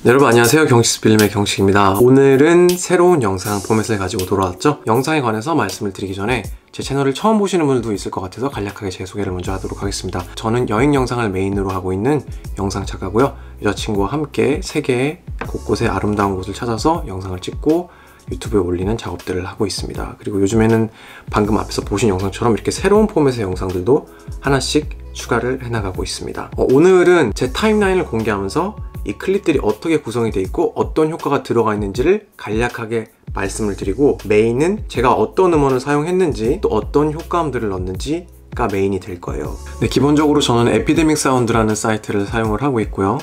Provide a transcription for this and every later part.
여러분 안녕하세요. 경식스필름의 경식입니다. 오늘은 새로운 영상 포맷을 가지고 돌아왔죠. 영상에 관해서 말씀을 드리기 전에 제 채널을 처음 보시는 분들도 있을 것 같아서 간략하게 제 소개를 먼저 하도록 하겠습니다. 저는 여행 영상을 메인으로 하고 있는 영상 작가고요. 여자친구와 함께 세계의 곳곳의 아름다운 곳을 찾아서 영상을 찍고 유튜브에 올리는 작업들을 하고 있습니다. 그리고 요즘에는 방금 앞에서 보신 영상처럼 이렇게 새로운 포맷의 영상들도 하나씩 추가를 해나가고 있습니다. 오늘은 제 타임라인을 공개하면서 이 클립들이 어떻게 구성이 되어 있고 어떤 효과가 들어가 있는지를 간략하게 말씀을 드리고, 메인은 제가 어떤 음원을 사용했는지 또 어떤 효과음들을 넣는지가 메인이 될 거예요. 네, 기본적으로 저는 에피데믹 사운드라는 사이트를 사용을 하고 있고요.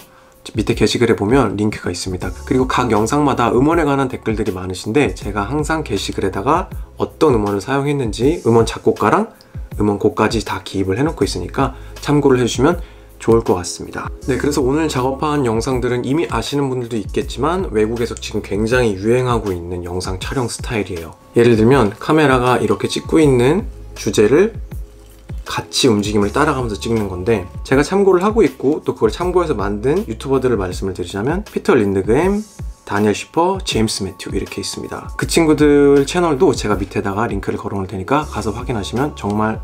밑에 게시글에 보면 링크가 있습니다. 그리고 각 영상마다 음원에 관한 댓글들이 많으신데 제가 항상 게시글에다가 어떤 음원을 사용했는지 음원 작곡가랑 음원 곡까지 다 기입을 해놓고 있으니까 참고를 해주시면 좋을 것 같습니다. 네, 그래서 오늘 작업한 영상들은 이미 아시는 분들도 있겠지만 외국에서 지금 굉장히 유행하고 있는 영상 촬영 스타일이에요. 예를 들면 카메라가 이렇게 찍고 있는 주제를 같이 움직임을 따라가면서 찍는 건데, 제가 참고를 하고 있고 또 그걸 참고해서 만든 유튜버들을 말씀을 드리자면 피터 린드그램, 다니엘 쉬퍼, 제임스 매튜 이렇게 있습니다. 그 친구들 채널도 제가 밑에다가 링크를 걸어 놓을 테니까 가서 확인하시면 정말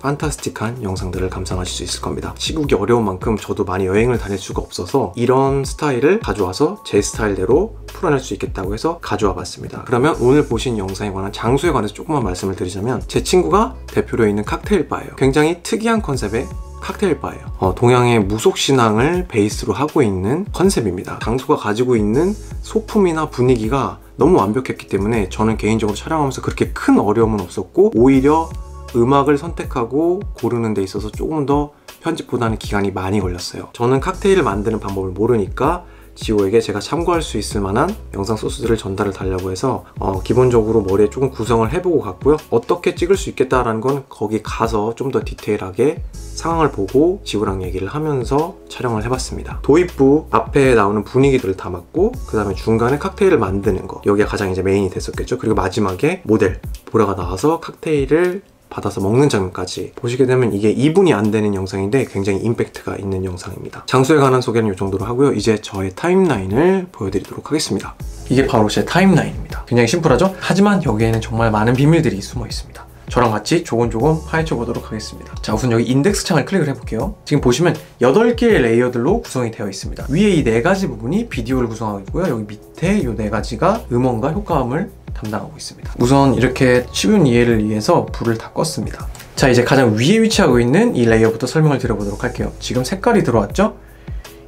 판타스틱한 영상들을 감상하실 수 있을 겁니다. 시국이 어려운 만큼 저도 많이 여행을 다닐 수가 없어서 이런 스타일을 가져와서 제 스타일대로 풀어낼 수 있겠다고 해서 가져와 봤습니다. 그러면 오늘 보신 영상에 관한 장소에 관해서 조금만 말씀을 드리자면, 제 친구가 대표로 있는 칵테일 바예요. 굉장히 특이한 컨셉의 칵테일 바예요. 동양의 무속신앙을 베이스로 하고 있는 컨셉입니다. 장소가 가지고 있는 소품이나 분위기가 너무 완벽했기 때문에 저는 개인적으로 촬영하면서 그렇게 큰 어려움은 없었고, 오히려 음악을 선택하고 고르는 데 있어서 조금 더 편집보다는 기간이 많이 걸렸어요. 저는 칵테일을 만드는 방법을 모르니까 지호에게 제가 참고할 수 있을 만한 영상 소스들을 전달을 달라고 해서 기본적으로 머리에 조금 구성을 해보고 갔고요. 어떻게 찍을 수 있겠다라는 건 거기 가서 좀 더 디테일하게 상황을 보고 지호랑 얘기를 하면서 촬영을 해봤습니다. 도입부 앞에 나오는 분위기들을 담았고, 그 다음에 중간에 칵테일을 만드는 거, 여기가 가장 이제 메인이 됐었겠죠. 그리고 마지막에 모델 보라가 나와서 칵테일을 받아서 먹는 장면까지 보시게 되면 이게 2분이 안 되는 영상인데 굉장히 임팩트가 있는 영상입니다. 장소에 관한 소개는 이 정도로 하고요. 이제 저의 타임라인을 보여드리도록 하겠습니다. 이게 바로 제 타임라인입니다. 굉장히 심플하죠? 하지만 여기에는 정말 많은 비밀들이 숨어 있습니다. 저랑 같이 조금조금 파헤쳐 보도록 하겠습니다. 자, 우선 여기 인덱스 창을 클릭을 해볼게요. 지금 보시면 8개의 레이어들로 구성이 되어 있습니다. 위에 이 4가지 부분이 비디오를 구성하고 있고요. 여기 밑에 이 4가지가 음원과 효과음을 담당하고 있습니다. 우선 이렇게 쉬운 이해를 위해서 불을 다 껐습니다. 자, 이제 가장 위에 위치하고 있는 이 레이어부터 설명을 드려보도록 할게요. 지금 색깔이 들어왔죠?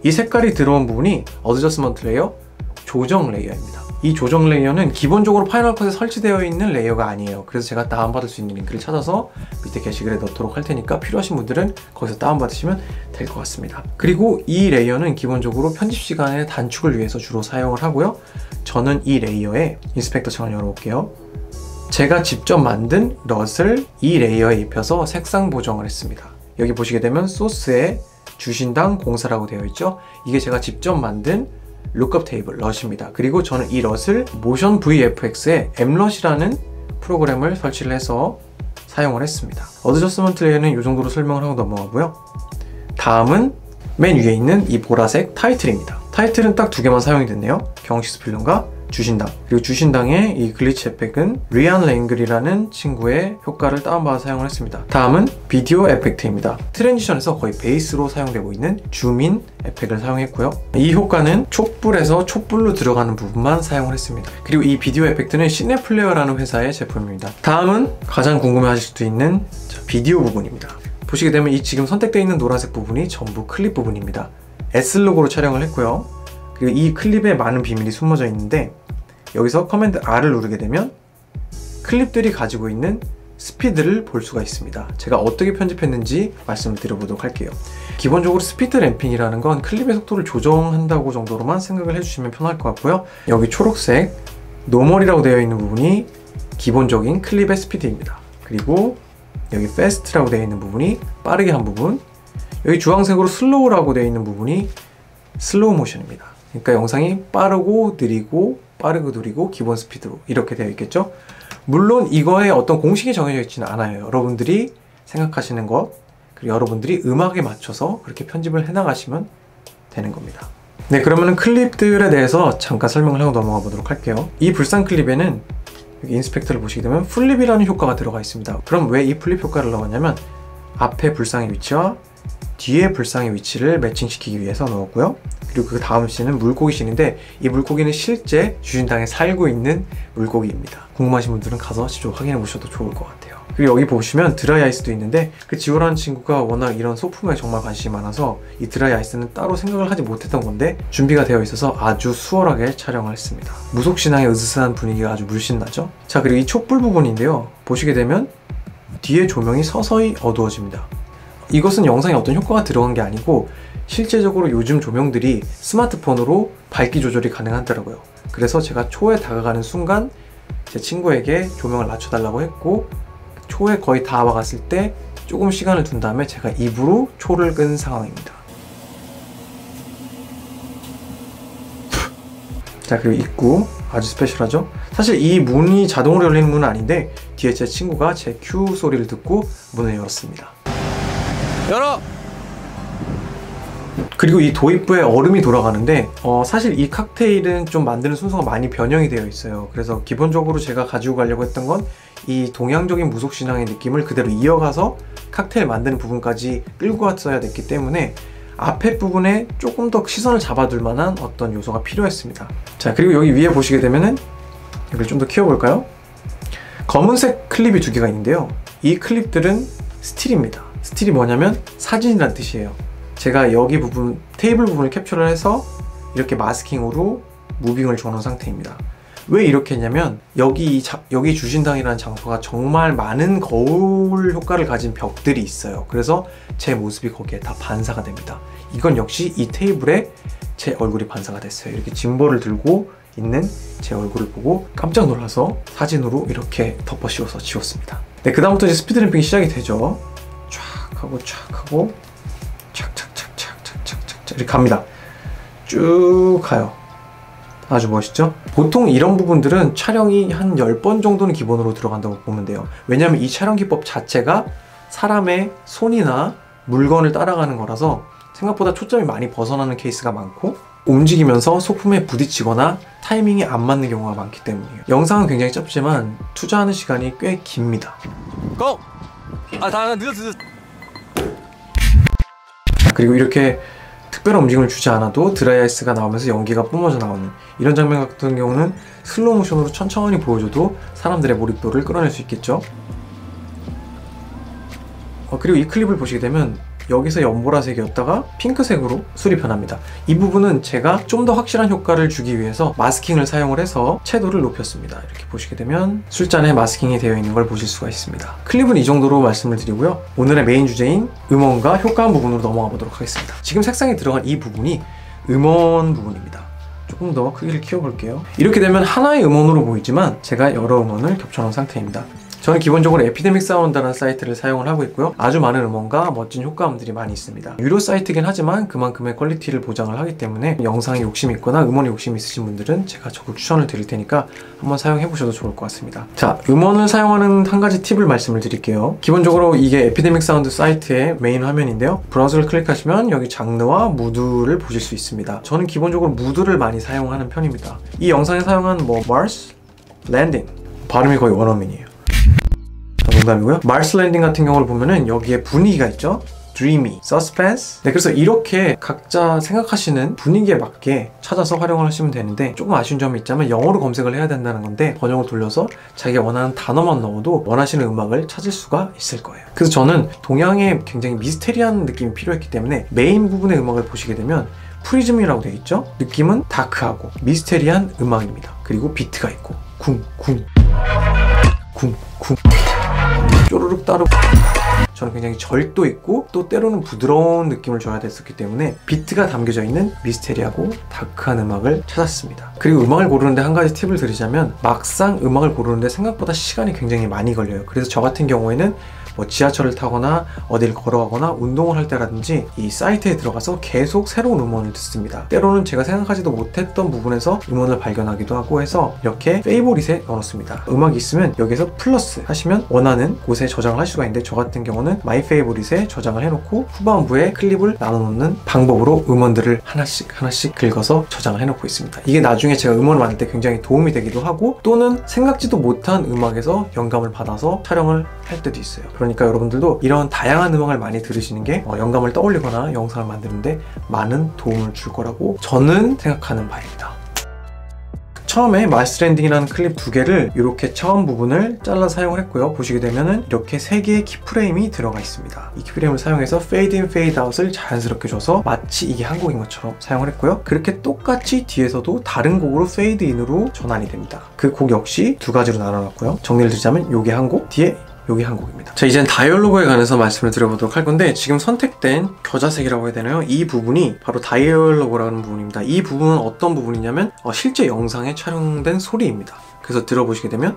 이 색깔이 들어온 부분이 어드저스먼트 레이어, 조정 레이어입니다. 이 조정 레이어는 기본적으로 파이널 컷에 설치되어 있는 레이어가 아니에요. 그래서 제가 다운받을 수 있는 링크를 찾아서 밑에 게시글에 넣도록 할 테니까 필요하신 분들은 거기서 다운받으시면 될 것 같습니다. 그리고 이 레이어는 기본적으로 편집 시간의 단축을 위해서 주로 사용을 하고요. 저는 이 레이어에 인스펙터 창을 열어볼게요. 제가 직접 만든 럿을 이 레이어에 입혀서 색상 보정을 했습니다. 여기 보시게 되면 소스에 주신당 공사라고 되어 있죠. 이게 제가 직접 만든 룩업 테이블 럿입니다. 그리고 저는 이 럿을 모션 VFX에 엠럿이라는 프로그램을 설치를 해서 사용을 했습니다. 어드저스먼트 레이어는 이 정도로 설명을 하고 넘어가고요. 다음은 맨 위에 있는 이 보라색 타이틀입니다. 타이틀은 딱 2개만 사용이 됐네요. 경식스필름과 주신당. 그리고 주신당의 이 글리치 에펙은 리안 랭글이라는 친구의 효과를 다운받아 사용을 했습니다. 다음은 비디오 에펙트입니다. 트랜지션에서 거의 베이스로 사용되고 있는 줌인 에펙을 사용했고요. 이 효과는 촛불에서 촛불로 들어가는 부분만 사용을 했습니다. 그리고 이 비디오 에펙트는 시네플레어라는 회사의 제품입니다. 다음은 가장 궁금해하실 수도 있는 비디오 부분입니다. 보시게 되면 이 지금 선택되어 있는 노란색 부분이 전부 클립 부분입니다. S로고로 촬영을 했고요. 그리고 이 클립에 많은 비밀이 숨어져 있는데, 여기서 커맨드 R을 누르게 되면 클립들이 가지고 있는 스피드를 볼 수가 있습니다. 제가 어떻게 편집했는지 말씀을 드려보도록 할게요. 기본적으로 스피드 램핑이라는 건 클립의 속도를 조정한다고 정도로만 생각을 해주시면 편할 것 같고요. 여기 초록색 노멀이라고 되어 있는 부분이 기본적인 클립의 스피드입니다. 그리고 여기 fast라고 되어 있는 부분이 빠르게 한 부분, 여기 주황색으로 슬로우라고 되어 있는 부분이 슬로우 모션입니다. 그러니까 영상이 빠르고 느리고 빠르고 느리고 기본 스피드로 이렇게 되어 있겠죠. 물론 이거에 어떤 공식이 정해져 있지는 않아요. 여러분들이 생각하시는 것, 그리고 여러분들이 음악에 맞춰서 그렇게 편집을 해나가시면 되는 겁니다. 네, 그러면은 클립들에 대해서 잠깐 설명을 하고 넘어가 보도록 할게요. 이 불상 클립에는 여기 인스펙터를 보시게 되면 플립이라는 효과가 들어가 있습니다. 그럼 왜 이 플립 효과를 넣었냐면 앞에 불상의 위치와 뒤에 불상의 위치를 매칭시키기 위해서 넣었고요. 그리고 그 다음 씬은 물고기 씬인데 이 물고기는 실제 주진당에 살고 있는 물고기입니다. 궁금하신 분들은 가서 직접 확인해 보셔도 좋을 것 같아요. 그리고 여기 보시면 드라이 아이스도 있는데 그 지호라는 친구가 워낙 이런 소품에 정말 관심이 많아서 이 드라이 아이스는 따로 생각을 하지 못했던 건데 준비가 되어 있어서 아주 수월하게 촬영을 했습니다. 무속신앙의 으스스한 분위기가 아주 물씬 나죠. 자, 그리고 이 촛불 부분인데요, 보시게 되면 뒤에 조명이 서서히 어두워집니다. 이것은 영상에 어떤 효과가 들어간 게 아니고 실제적으로 요즘 조명들이 스마트폰으로 밝기 조절이 가능하더라고요. 그래서 제가 초에 다가가는 순간 제 친구에게 조명을 낮춰달라고 했고 초에 거의 다 와갔을 때 조금 시간을 둔 다음에 제가 입으로 초를 끈 상황입니다. 자, 그리고 입구 아주 스페셜하죠? 사실 이 문이 자동으로 열리는 문은 아닌데 뒤에 제 친구가 제 큐 소리를 듣고 문을 열었습니다. 열어! 그리고 이 도입부에 얼음이 돌아가는데 사실 이 칵테일은 좀 만드는 순서가 많이 변형이 되어 있어요. 그래서 기본적으로 제가 가지고 가려고 했던 건 이 동양적인 무속신앙의 느낌을 그대로 이어가서 칵테일 만드는 부분까지 끌고 왔어야 됐기 때문에 앞에 부분에 조금 더 시선을 잡아둘 만한 어떤 요소가 필요했습니다. 자, 그리고 여기 위에 보시게 되면은 여기를 좀 더 키워볼까요? 검은색 클립이 두 개가 있는데요, 이 클립들은 스틸입니다. 스틸이 뭐냐면 사진이란 뜻이에요. 제가 여기 부분, 테이블 부분을 캡처를 해서 이렇게 마스킹으로 무빙을 줘놓은 상태입니다. 왜 이렇게 했냐면 여기 주진당이라는 장소가 정말 많은 거울 효과를 가진 벽들이 있어요. 그래서 제 모습이 거기에 다 반사가 됩니다. 이건 역시 이 테이블에 제 얼굴이 반사가 됐어요. 이렇게 짐벌을 들고 있는 제 얼굴을 보고 깜짝 놀라서 사진으로 이렇게 덮어 씌워서 지웠습니다. 네, 그 다음부터 이제 스피드램핑이 시작이 되죠. 촥 하고 촥 하고 착착착착착착착 이렇게 갑니다. 쭉 가요. 아주 멋있죠? 보통 이런 부분들은 촬영이 한 10번 정도는 기본으로 들어간다고 보면 돼요. 왜냐면 이 촬영 기법 자체가 사람의 손이나 물건을 따라가는 거라서 생각보다 초점이 많이 벗어나는 케이스가 많고 움직이면서 소품에 부딪히거나 타이밍이 안 맞는 경우가 많기 때문이에요. 영상은 굉장히 짧지만 투자하는 시간이 꽤 깁니다. 고! 다 늦었어. 그리고 이렇게 특별한 움직임을 주지 않아도 드라이 아이스가 나오면서 연기가 뿜어져 나오는 이런 장면 같은 경우는 슬로우 모션으로 천천히 보여줘도 사람들의 몰입도를 끌어낼 수 있겠죠. 그리고 이 클립을 보시게 되면 여기서 연보라색이었다가 핑크색으로 술이 변합니다. 이 부분은 제가 좀 더 확실한 효과를 주기 위해서 마스킹을 사용을 해서 채도를 높였습니다. 이렇게 보시게 되면 술잔에 마스킹이 되어 있는 걸 보실 수가 있습니다. 클립은 이 정도로 말씀을 드리고요. 오늘의 메인 주제인 음원과 효과음 부분으로 넘어가 보도록 하겠습니다. 지금 색상이 들어간 이 부분이 음원 부분입니다. 조금 더 크기를 키워볼게요. 이렇게 되면 하나의 음원으로 보이지만 제가 여러 음원을 겹쳐놓은 상태입니다. 저는 기본적으로 에피데믹 사운드라는 사이트를 사용을 하고 있고요. 아주 많은 음원과 멋진 효과음들이 많이 있습니다. 유료 사이트긴 하지만 그만큼의 퀄리티를 보장을 하기 때문에 영상에 욕심이 있거나 음원에 욕심이 있으신 분들은 제가 적극 추천을 드릴 테니까 한번 사용해 보셔도 좋을 것 같습니다. 자, 음원을 사용하는 한 가지 팁을 말씀을 드릴게요. 기본적으로 이게 에피데믹 사운드 사이트의 메인 화면인데요, 브라우저를 클릭하시면 여기 장르와 무드를 보실 수 있습니다. 저는 기본적으로 무드를 많이 사용하는 편입니다. 이 영상에 사용한 Mars Landing, 발음이 거의 원어민이에요. 농담이고요. Mars Landing 같은 경우를 보면은 여기에 분위기가 있죠. Dreamy, Suspense. 네, 그래서 이렇게 각자 생각하시는 분위기에 맞게 찾아서 활용을 하시면 되는데 조금 아쉬운 점이 있자면 영어로 검색을 해야 된다는 건데 번역을 돌려서 자기가 원하는 단어만 넣어도 원하시는 음악을 찾을 수가 있을 거예요. 그래서 저는 동양의 굉장히 미스테리한 느낌이 필요했기 때문에 메인 부분의 음악을 보시게 되면 프리즘이라고 되어 있죠. 느낌은 다크하고 미스테리한 음악입니다. 그리고 비트가 있고 쿵쿵 쿵쿵 쪼르륵 따르. 저는 굉장히 절도 있고 또 때로는 부드러운 느낌을 줘야 됐었기 때문에 비트가 담겨져 있는 미스테리하고 다크한 음악을 찾았습니다. 그리고 음악을 고르는데 한 가지 팁을 드리자면 막상 음악을 고르는데 생각보다 시간이 굉장히 많이 걸려요. 그래서 저 같은 경우에는 뭐 지하철을 타거나 어딜 걸어가거나 운동을 할 때라든지 이 사이트에 들어가서 계속 새로운 음원을 듣습니다. 때로는 제가 생각하지도 못했던 부분에서 음원을 발견하기도 하고 해서 이렇게 페이보릿에 넣어놓습니다. 음악이 있으면 여기서 플러스 하시면 원하는 곳에 저장을 할 수가 있는데, 저 같은 경우는 마이 페이보릿에 저장을 해놓고 후반부에 클립을 나눠놓는 방법으로 음원들을 하나씩 긁어서 저장을 해놓고 있습니다. 이게 나중에 제가 음원을 만들 때 굉장히 도움이 되기도 하고, 또는 생각지도 못한 음악에서 영감을 받아서 촬영을 할 때도 있어요. 그러니까 여러분들도 이런 다양한 음악을 많이 들으시는 게 영감을 떠올리거나 영상을 만드는데 많은 도움을 줄 거라고 저는 생각하는 바입니다. 처음에 마스터랜딩이라는 클립 2개를 이렇게 처음 부분을 잘라 사용을 했고요. 보시게 되면은 이렇게 3개의 키프레임이 들어가 있습니다. 이 키프레임을 사용해서 페이드 인, 페이드 아웃을 자연스럽게 줘서 마치 이게 한 곡인 것처럼 사용을 했고요. 그렇게 똑같이 뒤에서도 다른 곡으로 페이드 인으로 전환이 됩니다. 그 곡 역시 2가지로 나눠놨고요. 정리를 드리자면 요게 한 곡, 뒤에 요게 한 곡입니다. 자, 이젠 다이얼로그에 관해서 말씀을 드려보도록 할 건데, 지금 선택된 겨자색이라고 해야 되나요? 이 부분이 바로 다이얼로그라는 부분입니다. 이 부분은 어떤 부분이냐면 실제 영상에 촬영된 소리입니다. 그래서 들어보시게 되면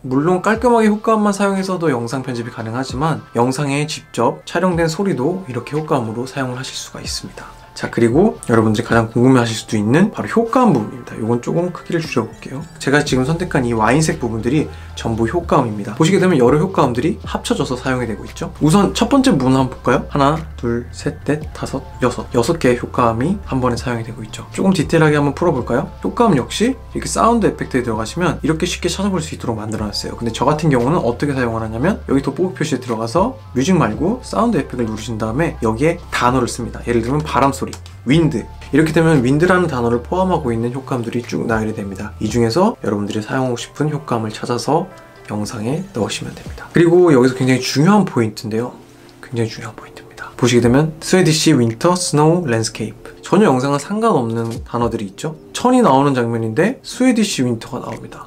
물론 깔끔하게 효과음만 사용해서도 영상 편집이 가능하지만 영상에 직접 촬영된 소리도 이렇게 효과음으로 사용을 하실 수가 있습니다. 자, 그리고 여러분들이 가장 궁금해하실 수도 있는 바로 효과음 부분입니다. 이건 조금 크기를 줄여볼게요. 제가 지금 선택한 이 와인색 부분들이 전부 효과음입니다. 보시게 되면 여러 효과음들이 합쳐져서 사용이 되고 있죠. 우선 첫 번째 부분 한번 볼까요? 하나, 둘, 셋, 넷, 다섯, 여섯 개의 효과음이 한 번에 사용이 되고 있죠. 조금 디테일하게 한번 풀어볼까요? 효과음 역시 이렇게 사운드 에펙트에 들어가시면 이렇게 쉽게 찾아볼 수 있도록 만들어놨어요. 근데 저 같은 경우는 어떻게 사용을 하냐면 여기 돋보기 표시에 들어가서 뮤직 말고 사운드 에펙트를 누르신 다음에 여기에 단어를 씁니다. 예를 들면 바람 소리, 윈드. 이렇게 되면 윈드라는 단어를 포함하고 있는 효과음들이 쭉 나열이 됩니다. 이 중에서 여러분들이 사용하고 싶은 효과음을 찾아서 영상에 넣으시면 됩니다. 그리고 여기서 굉장히 중요한 포인트인데요. 굉장히 중요한 포인트입니다. 보시게 되면 스웨디시 윈터 스노우 랜드스케이프. 전혀 영상과 상관없는 단어들이 있죠. 천이 나오는 장면인데 스웨디시 윈터가 나옵니다.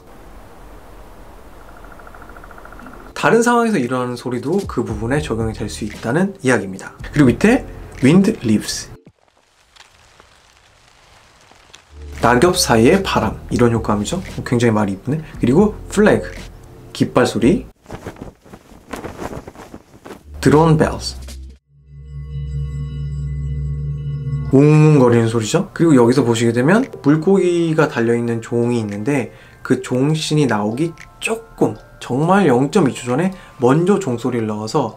다른 상황에서 일어나는 소리도 그 부분에 적용이 될 수 있다는 이야기입니다. 그리고 밑에 wind leaves, 낙엽 사이의 바람, 이런 효과음이죠. 굉장히 말이 이쁘네. 그리고 flag, 깃발 소리, drone bells, 웅웅거리는 소리죠. 그리고 여기서 보시게 되면 물고기가 달려있는 종이 있는데 그 종신이 나오기 조금, 정말 0.2초 전에 먼저 종소리를 넣어서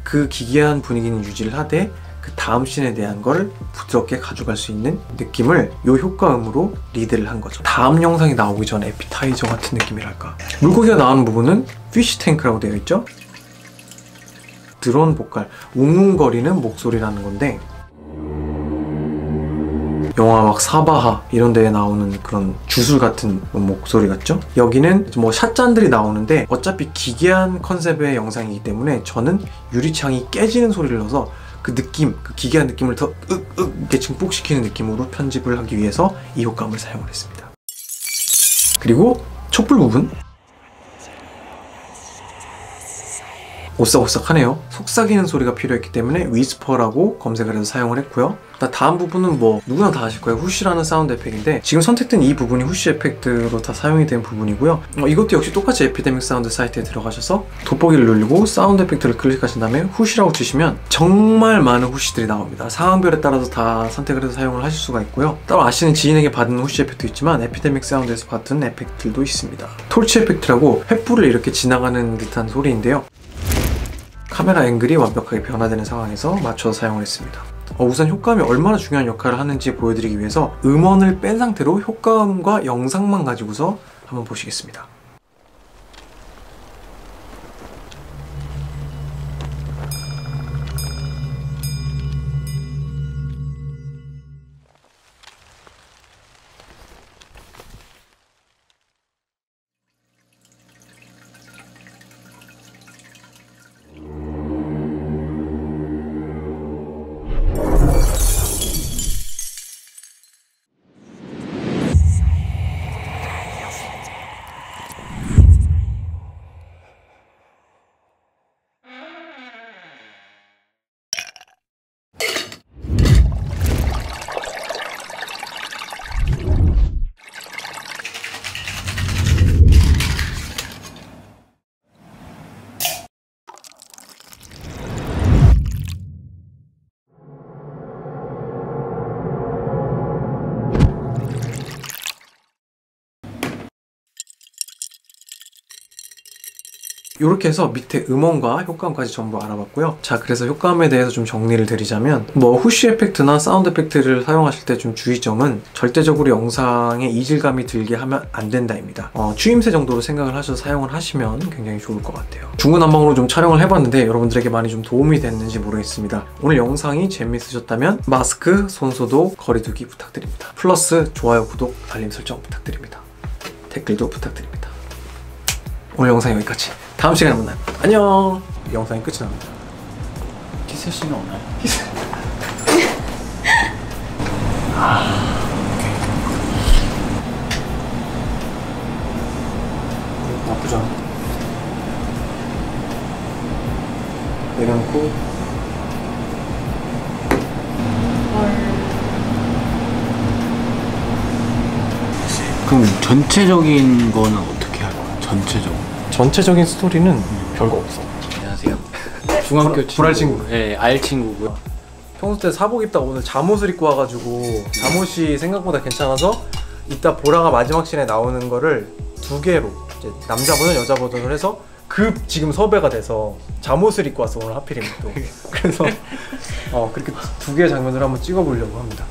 그 기괴한 분위기는 유지를 하되 그 다음 씬에 대한 걸 부드럽게 가져갈 수 있는 느낌을 이 효과음으로 리드를 한 거죠. 다음 영상이 나오기 전 에피타이저 같은 느낌이랄까. 물고기가 나오는 부분은 피쉬 탱크라고 되어 있죠. 드론 보컬, 웅웅거리는 목소리라는 건데, 영화 막 사바하 이런 데에 나오는 그런 주술 같은 목소리 같죠? 여기는 뭐 샷잔들이 나오는데 어차피 기괴한 컨셉의 영상이기 때문에 저는 유리창이 깨지는 소리를 넣어서 그 느낌, 그 기괴한 느낌을 더 이렇게 증폭시키는 느낌으로 편집을 하기 위해서 이 효과음을 사용을 했습니다. 그리고 촛불 부분, 오싹오싹하네요. 속삭이는 소리가 필요했기 때문에 위스퍼라고 검색을 해서 사용을 했고요. 다음 부분은 뭐 누구나 다 아실 거예요. 후쉬라는 사운드 에펙트인데 지금 선택된 이 부분이 후쉬 에펙트로 다 사용이 된 부분이고요. 이것도 역시 똑같이 에피데믹 사운드 사이트에 들어가셔서 돋보기를 누르고 사운드 에펙트를 클릭하신 다음에 후쉬라고 치시면 정말 많은 후쉬들이 나옵니다. 상황별에 따라서 다 선택을 해서 사용을 하실 수가 있고요. 따로 아시는 지인에게 받은 후쉬 에펙트도 있지만 에피데믹 사운드에서 받은 에펙트들도 있습니다. 톨치 에펙트라고 횃불을 이렇게 지나가는 듯한 소리인데요. 카메라 앵글이 완벽하게 변화되는 상황에서 맞춰서 사용을 했습니다. 우선 효과음이 얼마나 중요한 역할을 하는지 보여드리기 위해서 음원을 뺀 상태로 효과음과 영상만 가지고서 한번 보시겠습니다. 이렇게 해서 밑에 음원과 효과음까지 전부 알아봤고요. 자, 그래서 효과음에 대해서 좀 정리를 드리자면 뭐 후쉬 에펙트나 사운드 에펙트를 사용하실 때 좀 주의점은 절대적으로 영상에 이질감이 들게 하면 안 된다입니다. 추임새 정도로 생각을 하셔서 사용을 하시면 굉장히 좋을 것 같아요. 중구난방으로 좀 촬영을 해봤는데 여러분들에게 많이 좀 도움이 됐는지 모르겠습니다. 오늘 영상이 재밌으셨다면 마스크, 손소독, 거리두기 부탁드립니다. 플러스 좋아요, 구독, 알림 설정 부탁드립니다. 댓글도 부탁드립니다. 오늘 영상 여기까지. 다음 시간에 만나요. 안녕. 영상이 끝이 납니다. 키스 씨는 오나요? 나쁘지 않아. 내려놓고 그럼 전체적인 거는 어떻게 할 거야? 전체적인 스토리는 별거 없어. 안녕하세요. 중학교 불알 친구. 네, 알 친구고요. 평소 때 사복 입다가 오늘 잠옷을 입고 와가지고 잠옷이 생각보다 괜찮아서 이따 보라가 마지막 씬에 나오는 거를 두 개로 이제 남자 버전, 여자 버전을 해서 지금 섭외가 돼서 잠옷을 입고 왔어 오늘 하필이면 또. 그래서 그렇게 두 개의 장면을 한번 찍어보려고 합니다.